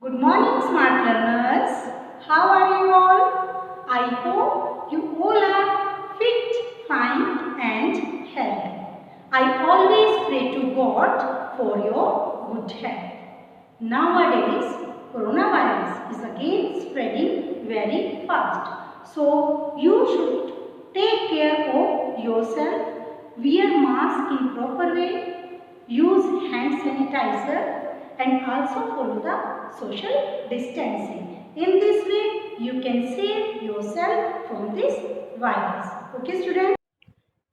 Good morning, smart learners. How are you all? I hope you all are fit, fine, and healthy. I always pray to God for your good health. Nowadays, coronavirus is again spreading very fast. So, you should take care of yourself, wear mask in proper way, use hand sanitizer, and also follow the social distancing. In this way, you can save yourself from this virus. Okay, students?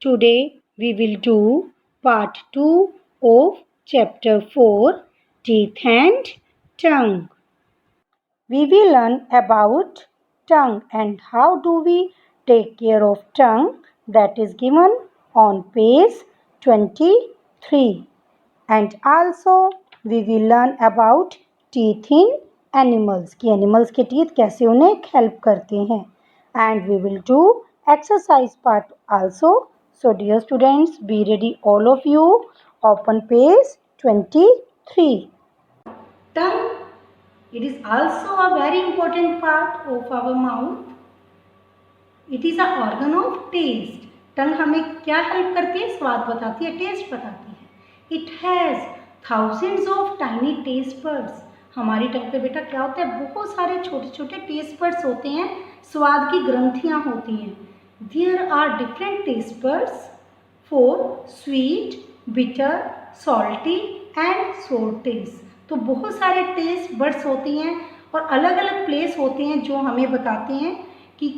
Today we will do part 2 of chapter 4, Teeth and Tongue. We will learn about tongue and how do we take care of tongue, that is given on page 23. And also we will learn about teeth in animals कि animals के teeth कैसे उन्हें help करते हैं. And we will do exercise part also. So dear students, be ready all of you. Open page 23. Tongue. It is also a very important part of our mouth. It is an organ of taste. टंग हमें क्या help करती है? स्वाद बताती है, test बताती है. It has thousands of tiny taste buds. हमारी टंग पे बेटा क्या होता है? बहुत सारे छोटे छोटे टेस्ट बड्स होते हैं, स्वाद की ग्रंथियाँ होती हैं. There are different taste buds for sweet, bitter, salty and sour taste. तो बहुत सारे टेस्ट बड्स होती हैं और अलग अलग प्लेस होते हैं जो हमें बताते हैं कि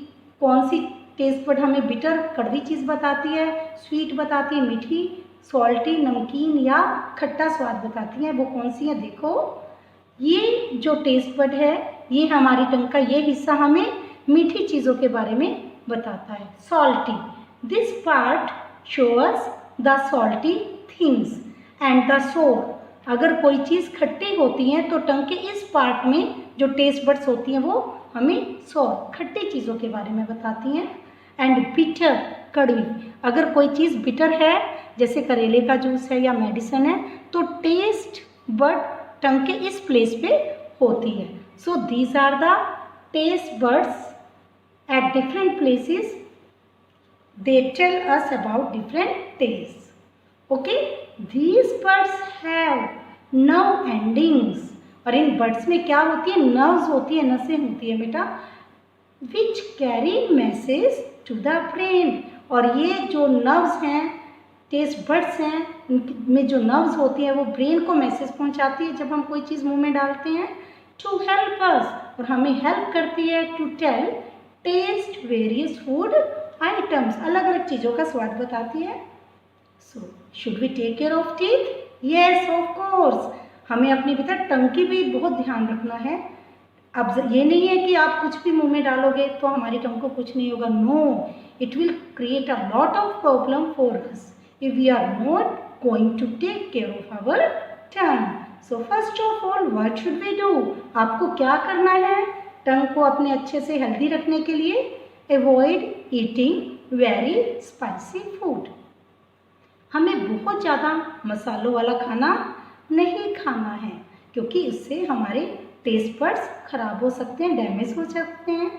कौन सी टेस्ट बड हमें बिटर कड़वी चीज़ बताती है, स्वीट बताती है मीठी, सॉल्टी नमकीन या खट्टा स्वाद बताती है. वो कौन सी है? देखो, ये जो टेस्ट बड है ये हमारी टंग का ये हिस्सा हमें मीठी चीज़ों के बारे में बताता है. Salty. This part shows the salty things and the sour. अगर कोई चीज़ खट्टी होती है तो टंग के इस पार्ट में जो टेस्ट बड्स होती हैं वो हमें सोर खट्टी चीज़ों के बारे में बताती हैं. एंड बिटर कड़वी. अगर कोई चीज़ बिटर है जैसे करेले का जूस है या मेडिसिन है तो टेस्ट बड टंग के इस प्लेस पे होती है. So these are the taste buds at different places. They tell us about different taste. Okay, these birds have nerve endings. और इन बर्ड्स में क्या होती है? नर्व्स होती है, नसें होती है बेटा, which carry message to the brain. और ये जो नर्व्स हैं, टेस्ट बर्ड्स हैं, इनमें जो नर्व्स होती हैं वो ब्रेन को मैसेज पहुंचाती है जब हम कोई चीज़ मुंह में डालते हैं. To help us. और हमें हेल्प करती है to tell taste various food items. अलग अलग चीज़ों का स्वाद बताती है. So, should we take care of teeth? Yes, of course. हमें अपनी बेटा टंग की भी बहुत ध्यान रखना है. अब ये नहीं है कि आप कुछ भी मुंह में डालोगे तो हमारी टंग को कुछ नहीं होगा. No, it will create a lot of problem for us if we are not going to take care of our tongue. So first of all, what should we do? आपको क्या करना है टंग को अपने अच्छे से हेल्दी रखने के लिए? Avoid eating very spicy food. हमें बहुत ज़्यादा मसालों वाला खाना नहीं खाना है क्योंकि इससे हमारे टेस्ट बड्स खराब हो सकते हैं, डैमेज हो सकते हैं.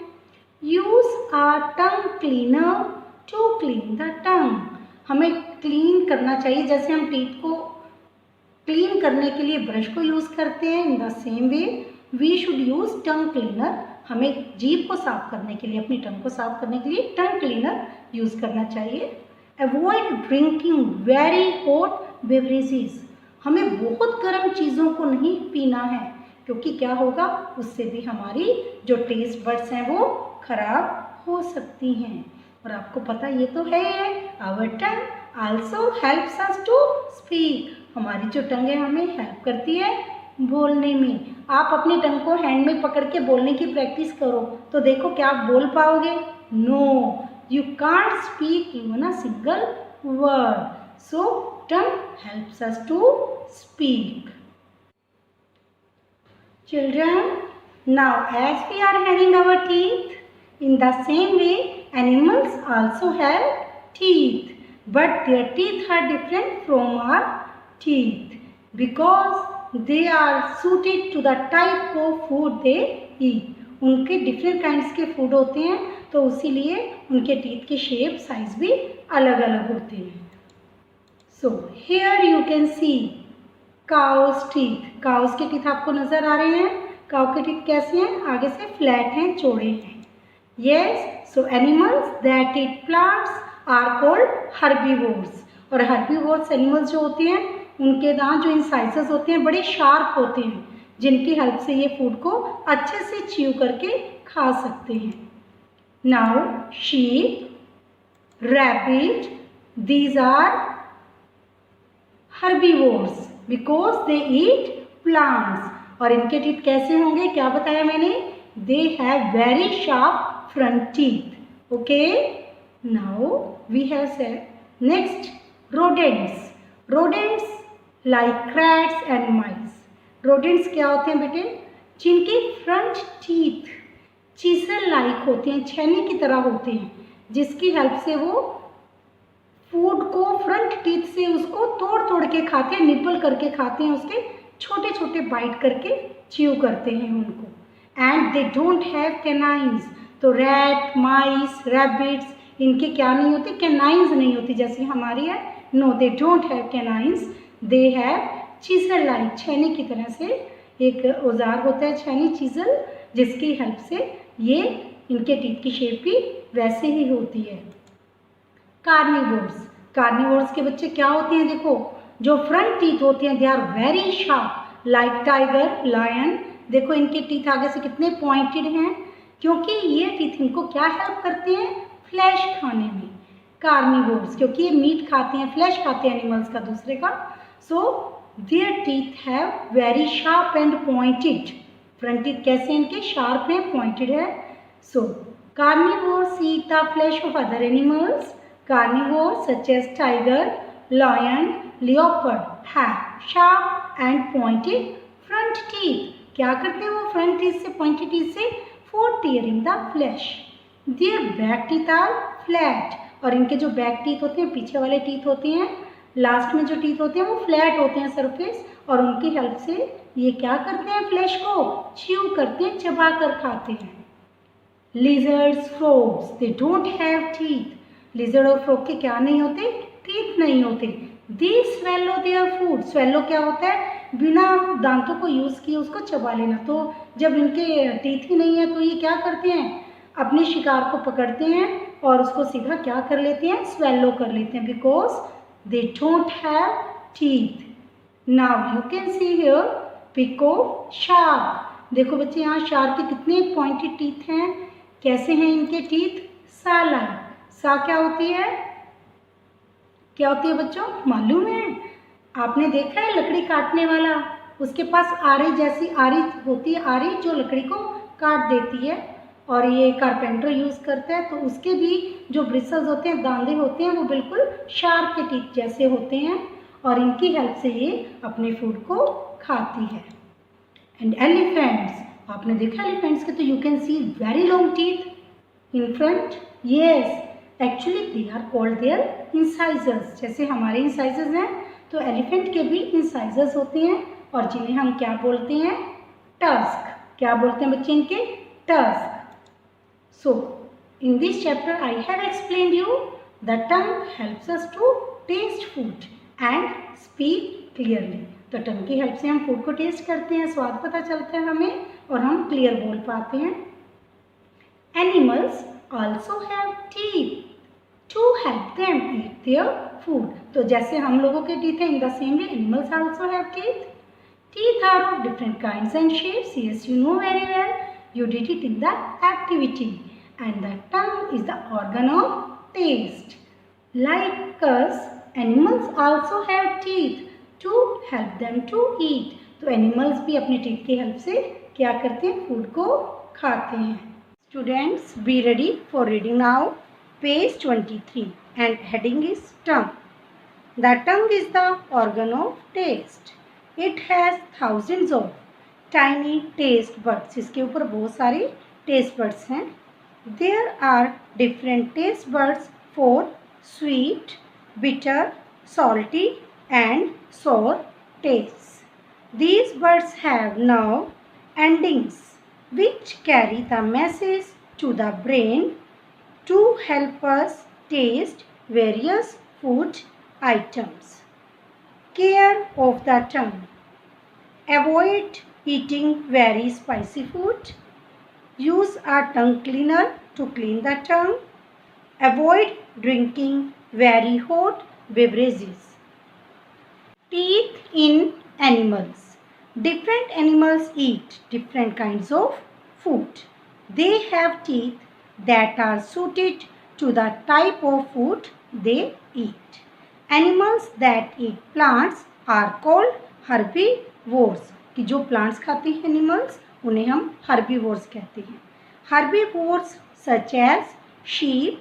Use a tongue cleaner to clean the tongue. हमें क्लीन करना चाहिए जैसे हम टीथ को क्लीन करने के लिए ब्रश को यूज़ करते हैं. In the same way we should use tongue cleaner. हमें जीभ को साफ करने के लिए, अपनी टंग को साफ करने के लिए टंग क्लीनर यूज़ करना चाहिए. Avoid drinking very hot beverages. हमें बहुत गर्म चीज़ों को नहीं पीना है क्योंकि क्या होगा, उससे भी हमारी जो टेस्ट बड्स हैं वो खराब हो सकती हैं. और आपको पता ये तो है, our tongue also helps us to speak. हमारी जो टंग है हमें हेल्प करती है बोलने में. आप अपनी टंग को हैंड में पकड़ के बोलने की प्रैक्टिस करो तो देखो क्या आप बोल पाओगे? No, you can't speak even a single word. So tongue helps us to speak. Children, now as we are having our teeth, in the same way animals also have teeth, but their teeth are different from our teeth because they are suited to the type of food they eat. उनके different kinds के food होते हैं, तो इसीलिए उनके teeth के shape size भी अलग अलग होते हैं। So here you can C cows teeth. Cows के टीथ आपको नजर आ रहे हैं। काउ के टीथ कैसे हैं? आगे से फ्लैट हैं, चौड़े हैं। Yes, so animals that eat plants are called herbivores. और हर्बीवोर्स एनिमल्स जो होते हैं उनके दांत जो इंसाइसेस होते हैं बड़े शार्प होते हैं, जिनकी हेल्प से ये फूड को अच्छे से च्यू करके खा सकते हैं। Now sheep, rabbit, these are herbivores because they eat plants. और इनके टीथ कैसे होंगे, क्या बताया मैंने? They have very sharp front teeth. Okay, now we have said next rodents. rodents like rats and mice. rodents क्या होते हैं बेटे? जिनके फ्रंट टीथ चीसल लाइक होते हैं, छेनी की तरह होते हैं, जिसकी हेल्प से वो फूड को फ्रंट टीथ से उसको तोड़ तोड़ के खाते हैं, निबल करके खाते हैं, उसके छोटे छोटे बाइट करके च्यू करते हैं उनको। And they don't have canines. तो रैट, माइस, रैबिट्स इनके क्या नहीं होती? कैनाइन्स नहीं होती जैसी हमारी है। No, they don't have canines, they have chisel like. छेनी की तरह से एक औजार होता है छेनी, चीजल, जिसकी हेल्प से ये इनके टीथ की शेप भी वैसे ही होती है। कार्निवोर्स। कार्निवोर्स के बच्चे क्या होते हैं? देखो, जो फ्रंट टीथ होते हैं they are very sharp like tiger, lion. देखो इनके टीथ आगे से कितने पॉइंटेड हैं, क्योंकि ये टीथ इनको क्या हेल्प करते हैं? फ्लैश खाने में। कार्निवोर्स, क्योंकि ये मीट खाते हैं, फ्लैश खाते हैं एनिमल्स का दूसरे का, so their teeth have very sharp and pointed. Front teeth कैसे इनके? शार्प हैं, पॉइंटेड है। So carnivores eat the flesh of other animals. Carnivores such as tiger, lion, leopard have sharp and pointed front teeth. क्या करते हैं वो front teeth से, pointed teeth से? For tearing the flesh. Their back teeth are flat. और इनके जो back teeth होते हैं, पीछे वाले टीथ होते हैं, लास्ट में जो टीथ होते हैं वो फ्लैट होते हैं सरफेस, और उनकी हेल्प से ये क्या करते हैं? फ्लैश को च्यू करते हैं, चबा कर खाते हैं। Lizards, frogs, they don't have teeth. Lizard और फ्रॉग के क्या नहीं होते? टीथ नहीं होते। दे स्वेलो देयर फूड। स्वेलो क्या होता है? बिना दांतों को यूज किए उसको चबा लेना। तो जब इनके टीथ ही नहीं है तो ये क्या करते हैं? अपने शिकार को पकड़ते हैं और उसको सीधा क्या कर लेते हैं? स्वेलो कर लेते हैं, because they don't have teeth. Now you can see here peacock, shark. देखो बच्चे, यहाँ शार्क के कितने पॉइंटेड टीथ हैं, कैसे हैं इनके टीथ? सा लाइक। सा क्या होती है? क्या होती है बच्चों, मालूम है? आपने देखा है लकड़ी काटने वाला, उसके पास आरी जैसी आरी होती है, आरी जो लकड़ी को काट देती है, और ये कारपेंटर यूज़ करता है। तो उसके भी जो ब्रिसल्स होते हैं, दांते होते हैं, वो बिल्कुल शार्क के टीथ जैसे होते हैं, और इनकी हेल्प से ये अपने फूड को खाती है। एंड एलिफेंट्स, आपने देखा एलिफेंट्स के? तो you can see very long teeth in front. Yes, actually they are called their incisors. जैसे हमारे इंसाइजर्स हैं, तो एलिफेंट के भी इंसाइजर्स होते हैं, और जिन्हें हम क्या बोलते हैं? टस्क। क्या बोलते हैं बच्चे इनके? Tusk. So, in this chapter I have explained you the tongue helps us to taste food and speak clearly. तो टंग की हेल्प से हम फूड को टेस्ट करते हैं, स्वाद पता चलता है हमें, और हम क्लियर बोल पाते हैं। Animals also have teeth to help them eat their food. तो जैसे हम लोगों के teeth हैं, in the same way animals also have teeth. Teeth are of different kinds and shapes. Yes, you know very well. You did it in the activity. And the tongue is the organ of taste. Like us, animals also have teeth to help them to eat. तो animals भी अपने teeth की help से क्या करते हैं? food को खाते हैं। Students, be ready for reading now. Page 23 and heading is tongue. The tongue is the organ of taste. It has thousands of tiny taste buds. इसके ऊपर बहुत सारी taste buds हैं। There are different taste buds for sweet, bitter, salty and sour tastes. These birds have nerve endings which carry the message to the brain to help us taste various food items. Care of the tongue. Avoid eating very spicy food. Use a tongue cleaner to clean the tongue. Avoid drinking very hot beverages. Teeth in animals. Different animals eat different kinds of food. They have teeth that are suited to the type of food they eat. Animals that eat plants are called herbivores. कि जो plants खाते हैं animals उन्हें हम herbivores कहते हैं. Herbivores such as sheep,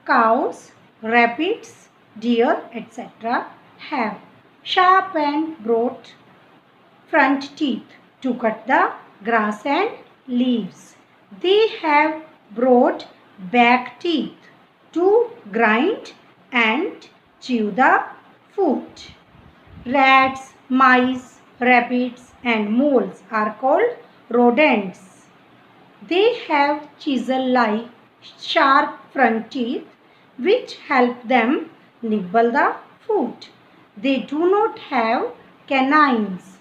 cows, rabbits, deer, etc. have sharp and broad front teeth to cut the grass and leaves. They have broad back teeth to grind and chew the food. Rats, mice, rabbits and moles are called rodents. They have chisel-like sharp front teeth which help them nibble the food. They do not have canines.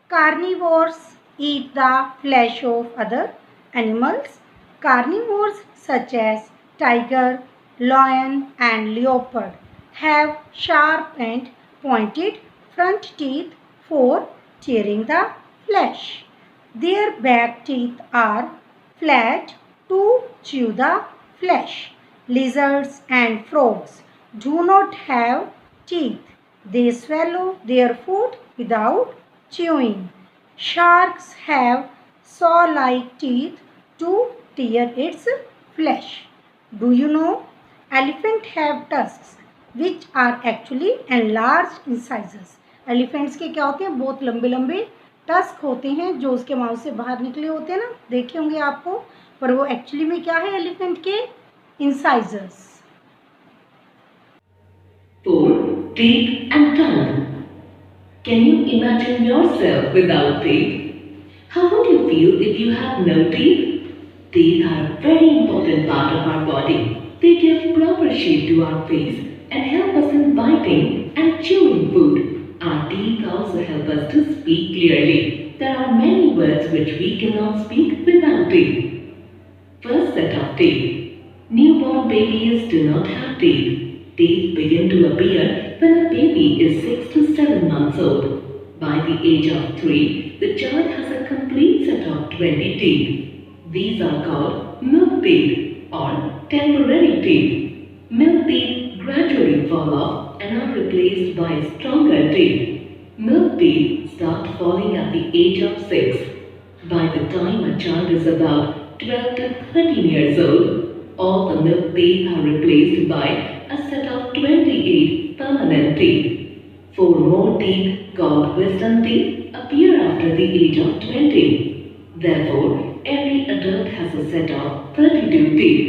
Carnivores eat the flesh of other animals. Carnivores such as tiger, lion and leopard have sharp and pointed front teeth for tearing the flesh. Their back teeth are flat to chew the flesh. Lizards and frogs do not have teeth. They swallow their food without chewing. Sharks have saw-like teeth to tear its flesh. Do you know? Elephants have tusks which are actually enlarged incisors. Elephants के क्या होते हैं? बहुत लंबे लंबे tusk होते हैं जो उसके माउथ से बाहर निकले होते हैं ना, देखे होंगे आपको, पर वो एक्चुअली में क्या है एलिफेंट के? Incisors. 4. Teeth and tongue. Can you imagine yourself without teeth? How would you feel if you had no teeth? Teeth are a very important part of our body. They give proper shape to our face and help us in biting and chewing food. Our teeth also help us to speak clearly. There are many words which we cannot speak without teeth. First set of teeth. Newborn babies do not have teeth. Teeth begin to appear when a baby is 6 to 7 months old. By the age of 3, the child has a complete set of 20 teeth. These are called milk teeth or temporary teeth. Milk teeth gradually fall off and are replaced by stronger teeth. Milk teeth start falling at the age of 6. By the time a child is about 12 to 13 years old, all the milk teeth are replaced by a set of 28 permanent teeth. 4 more teeth called wisdom teeth appear after the age of 20. Therefore, every adult has a set of 32 teeth.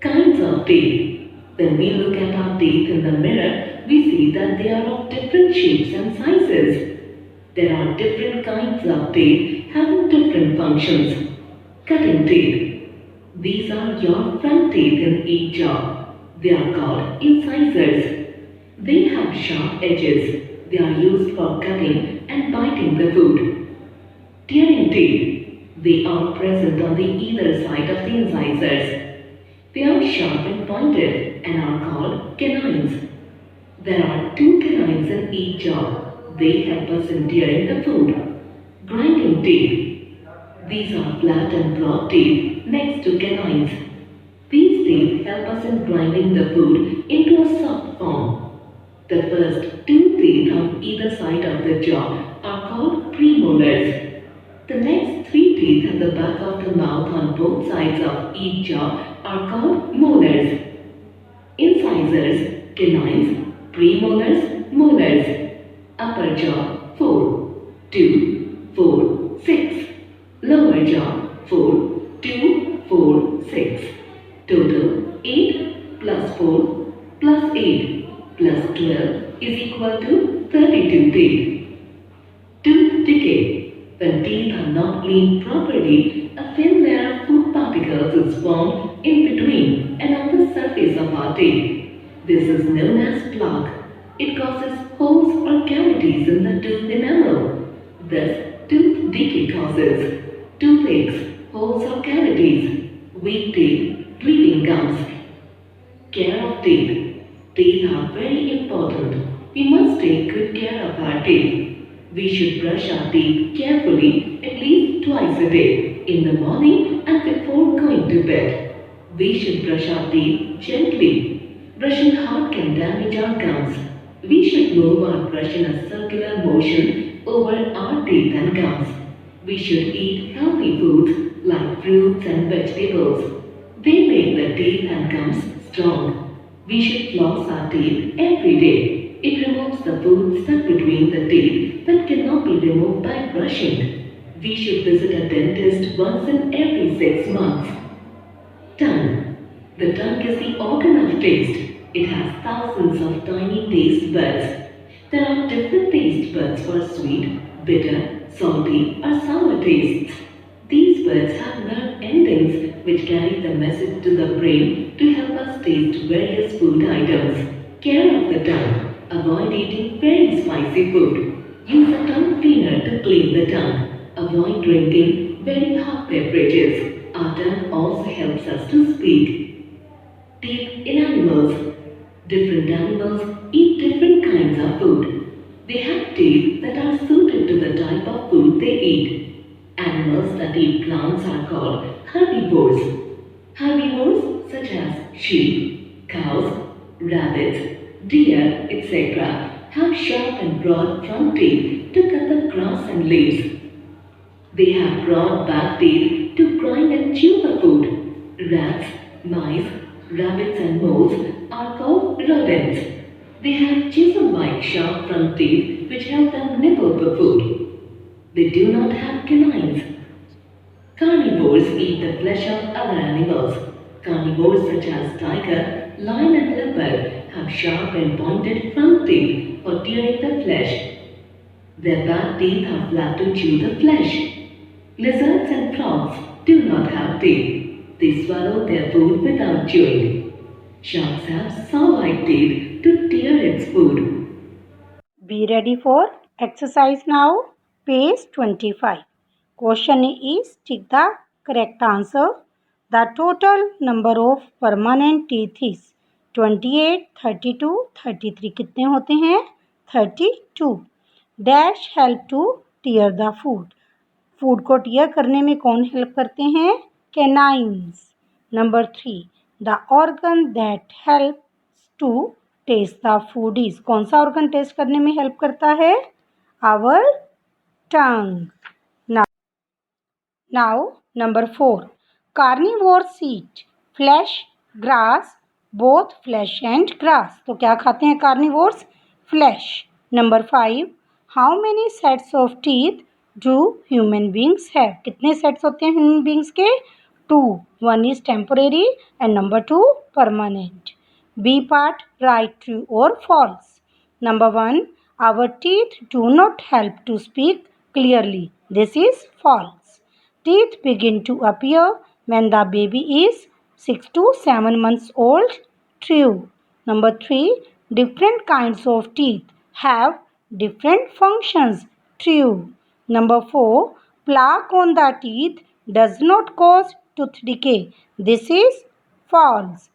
Kinds of teeth. When we look at our teeth in the mirror, we see that they are of different shapes and sizes. There are different kinds of teeth having different functions. Cutting teeth. These are your front teeth in each jaw. They are called incisors. They have sharp edges. They are used for cutting and biting the food. Tearing teeth. They are present on the either side of the incisors. They are sharp and pointed and are called canines. There are 2 canines in each jaw. They help us in tearing the food. Grinding teeth. These are flat and broad teeth next to canines. These teeth help us in grinding the food into a soft form. The first 2 teeth on either side of the jaw are called premolars. The next 3 teeth at the back of the mouth on both sides of each jaw are called molars. Incisors, canines, premolars, molars. Upper jaw 4, 2, 4, 6. Lower jaw 4, 2, 4, 6. Total 8 plus 4 plus 8 plus 12 is equal to 32. decay. When teeth are not cleaned properly, a thin layer of food particles is formed in between and on the surface of our teeth. This is known as plaque. It causes holes or cavities in the tooth enamel. Thus, tooth decay causes toothaches, holes or cavities, weak teeth, bleeding gums. Care of teeth. Teeth are very important. We must take good care of our teeth. We should brush our teeth carefully at least twice a day, in the morning and before going to bed. We should brush our teeth gently. Brushing hard can damage our gums. We should move our brush in a circular motion over our teeth and gums. We should eat healthy foods like fruits and vegetables. They make the teeth and gums strong. We should floss our teeth every day. It removes the food stuck between the teeth that cannot be removed by brushing. We should visit a dentist once in every 6 months. Tongue. The tongue is the organ of taste. It has thousands of tiny taste buds. There are different taste buds for sweet, bitter, salty, or sour tastes. These buds have nerve endings which carry the message to the brain to help us taste various food items. Care of the tongue. Avoid eating very spicy food. Use a tongue cleaner to clean the tongue. Avoid drinking very hot beverages. Our tongue also helps us to speak. Teeth in animals. Different animals eat different kinds of food. They have teeth that are suited to the type of food they eat. Animals that eat plants are called herbivores. Herbivores such as sheep, cows, rabbits, deer, etc. have sharp and broad front teeth to cut the grass and leaves. They have broad back teeth to grind and chew the food. Rats, mice, rabbits and moles are called rodents. They have chisel-like sharp front teeth which help them nibble the food. They do not have canines. Carnivores eat the flesh of other animals. Carnivores such as tiger, lion and leopard have sharp and pointed front teeth for tearing the flesh. Their back teeth are flat to chew the flesh. Lizards and frogs do not have teeth. They swallow their food without chewing. Sharks have saw-like teeth to tear its food. Be ready for exercise now. Page 25. Question is tick the correct answer. The total number of permanent teeth is 28, 32, 33. कितने होते हैं? 32. Dash help to tear the food. Food को tear करने में कौन help करते हैं? Canines. Number 3. The organ that helps to taste the food is. कौन सा ऑर्गन टेस्ट करने में हेल्प करता है? Our tongue. Now number 4. Carnivores eat flesh, grass, both flesh and grass. तो क्या खाते हैं carnivores? Flesh. Number 5. How many sets of teeth do human beings have. कितने सेट्स होते हैं ह्यूमन बींग्स के? 2. 1 is temporary and number 2 permanent. B part right true और false. Number 1. Our teeth do not help to speak clearly. This is false. Teeth begin to appear when the baby is 6 to 7 months old. True. Number 3. Different kinds of teeth have different functions. True. Number 4. Plaque on the teeth does not cause tooth decay. This is false.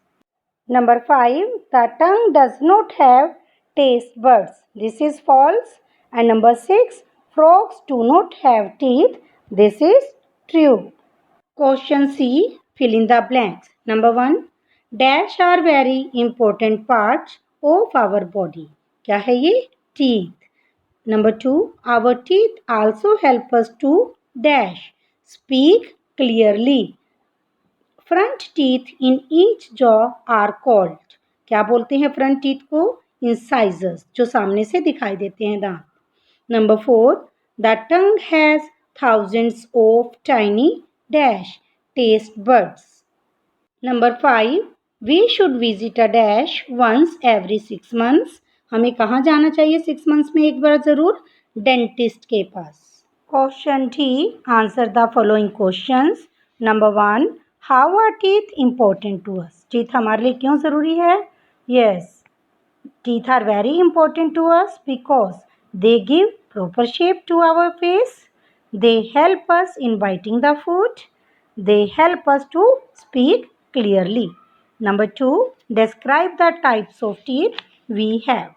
Number 5. The tongue does not have taste buds. This is false. And number 6. Frogs do not have teeth. This is true. Question C. Fill in the blanks. Number 1. Dash are very important parts of our body. क्या है ये? Teeth. Number 2. Our teeth also help us to dash. Speak clearly. Front teeth in each jaw are called. क्या बोलते हैं front teeth को? Incisors. जो सामने से दिखाई देते हैं दांत. Number 4. The tongue has thousands of tiny dash taste buds. Number 5. We should visit a dash once every 6 months. हमें कहाँ जाना चाहिए 6 months में एक बार ज़रूर? डेंटिस्ट के पास. Question D. Answer the following questions. Number 1. How are teeth important to us? Teeth हमारे लिए क्यों ज़रूरी है? Yes, teeth are very important to us because they give proper shape to our face. They help us in biting the food. They help us to speak clearly. Number 2. Describe the types of teeth we have.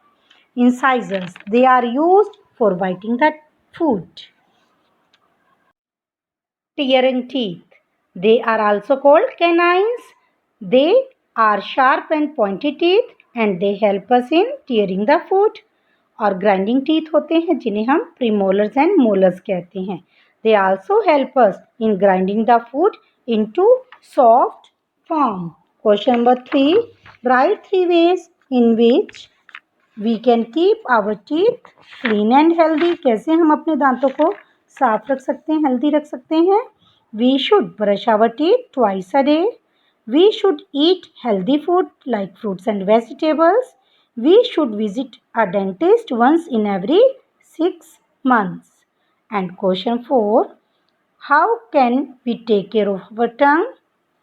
Incisors. They are used for biting the food. Tearing teeth. They are also called canines. They are sharp and pointy teeth and they help us in tearing the food. और grinding teeth होते हैं जिन्हें हम premolars and molars कहते हैं. They also help us in grinding the food into soft form. Question number 3. Write 3 ways in which we can keep our teeth clean and healthy. कैसे हम अपने दांतों को साफ रख सकते हैं, हेल्दी रख सकते हैं. We should brush our teeth twice a day. We should eat healthy food like fruits and vegetables. We should visit a dentist once in every 6 months. And question 4. How can we take care of our tongue?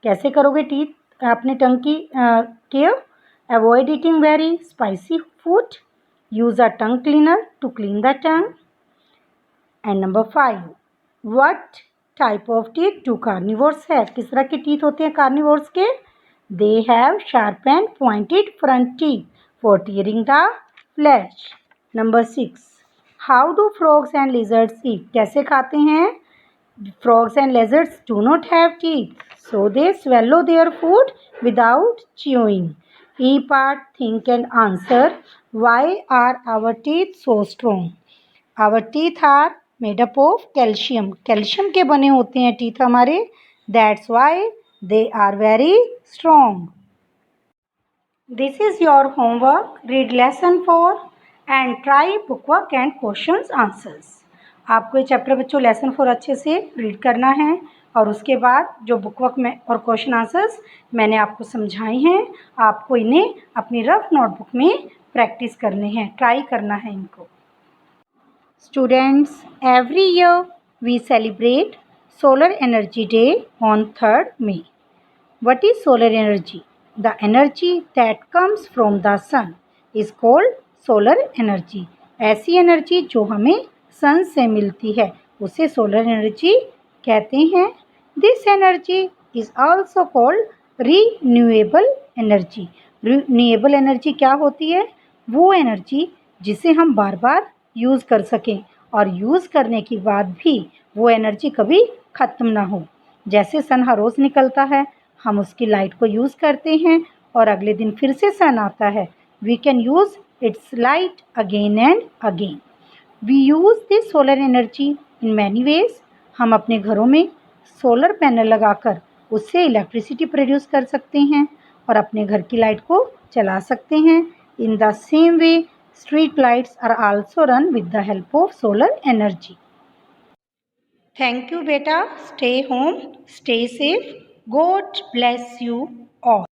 कैसे करोगे teeth अपने टंग की care? Avoid eating very spicy food. Use a tongue cleaner to clean the tongue. And number 5. What type of teeth do carnivores have? किस तरह के teeth होते हैं carnivores के? They have sharp and pointed front teeth for tearing the flesh. Number 6. How do frogs and lizards eat? कैसे खाते हैं? Frogs and lizards do not have teeth, so they swallow their food without chewing. E part, think and answer. Why are our teeth so strong? Our teeth are made up of calcium. Calcium के बने होते हैं teeth हमारे. That's why they are very strong. This is your homework. Read lesson 4 and try bookwork and questions answers. आपको ये chapter बच्चों lesson 4 अच्छे से रीड करना है और उसके बाद जो बुकवर्क में और क्वेश्चन आंसर्स मैंने आपको समझाए हैं आपको इन्हें अपनी रफ नोटबुक में प्रैक्टिस करने हैं, ट्राई करना है इनको. Students, every year we celebrate Solar Energy Day on 3rd May. What is solar energy? The energy that comes from the sun is called solar energy. ऐसी एनर्जी जो हमें सन से मिलती है उसे सोलर एनर्जी कहते हैं. This energy is also called renewable energy. Renewable energy क्या होती है? वो एनर्जी जिसे हम बार बार यूज़ कर सकें और यूज़ करने के बाद भी वो एनर्जी कभी ख़त्म ना हो. जैसे सन हर रोज़ निकलता है, हम उसकी लाइट को यूज़ करते हैं और अगले दिन फिर से सन आता है. We can use its light again and again. We use this solar energy in many ways. हम अपने घरों में सोलर पैनल लगाकर उससे इलेक्ट्रिसिटी प्रोड्यूस कर सकते हैं और अपने घर की लाइट को चला सकते हैं. In the same way street lights are also run with the help of solar energy. Thank you beta. Stay home, stay safe. God bless you all.